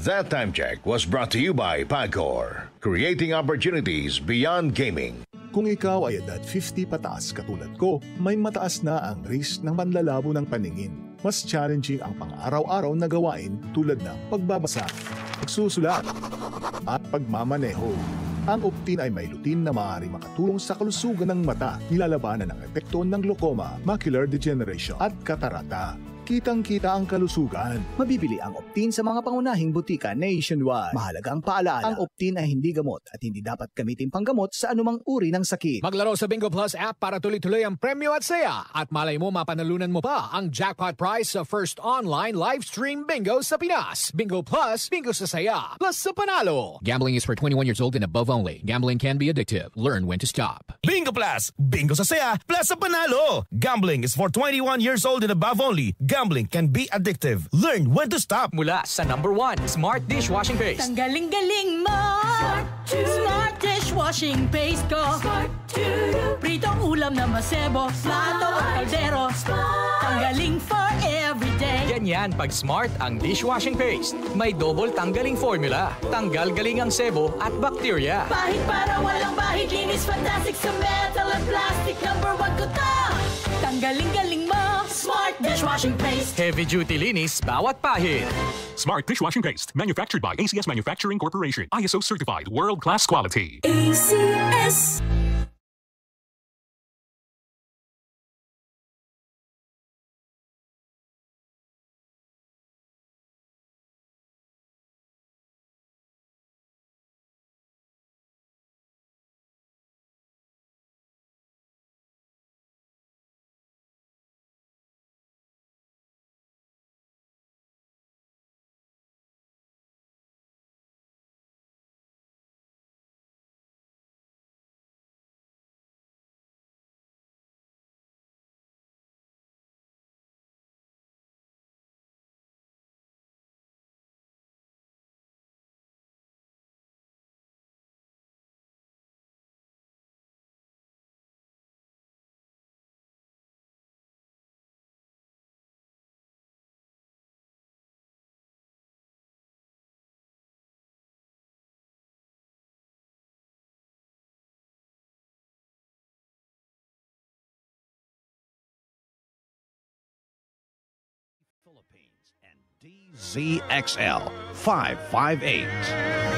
That time check was brought to you by Pagcor, creating opportunities beyond gaming. Kung ikaw ay edad 50 pataas katulad ko, may mataas na ang risk ng panlalabo ng paningin. Mas challenging ang pang-araw-araw na gawain tulad ng pagbabasa, pagsusulat, at pagmamaneho. Ang Optin ay may lutin na maaaring makatulong sa kalusugan ng mata, nilalabanan ng epekto ng glaucoma, macular degeneration at katarata. Kitang-kita ang kalusugan. Mabibili ang Optin sa mga pangunahing butika nationwide. Mahalagang paalala, ang Optin ay hindi gamot at hindi dapat gamitin panggamot sa anumang uri ng sakit. Maglaro sa Bingo Plus app para tuloy-tuloy ang premyo at saya. At malay mo mapanalunan mo pa ang jackpot prize sa first online live stream bingo sa Pinas. Bingo Plus, bingo sa saya, plus sa panalo. Gambling is for 21 years old and above only. Gambling can be addictive. Learn when to stop. Bingo Plus, bingo sa saya, plus sa panalo. Gambling is for 21 years old and above only. Gambling can be addictive. Learn when to stop. Mula sa #1 Smart Dishwashing Paste. Ang galing-galing mo. Smart Dishwashing Paste ko. Pritong ulam na masebo, plato o kaldero. Tanggaling for everyday. Ganyan pag Smart ang dishwashing paste. May double tanggaling formula. Tanggal galing ang sebo at bacteria. Bahid para walang bahid, linis fantastic sa metal at plastic. #1 ko to. Tanggaling-galing mo. Smart Dishwashing Paste. Heavy duty linis bawat pahid. Smart Dishwashing Paste. Manufactured by ACS Manufacturing Corporation. ISO certified. World-class quality. ACS. Philippines and DZXL 558.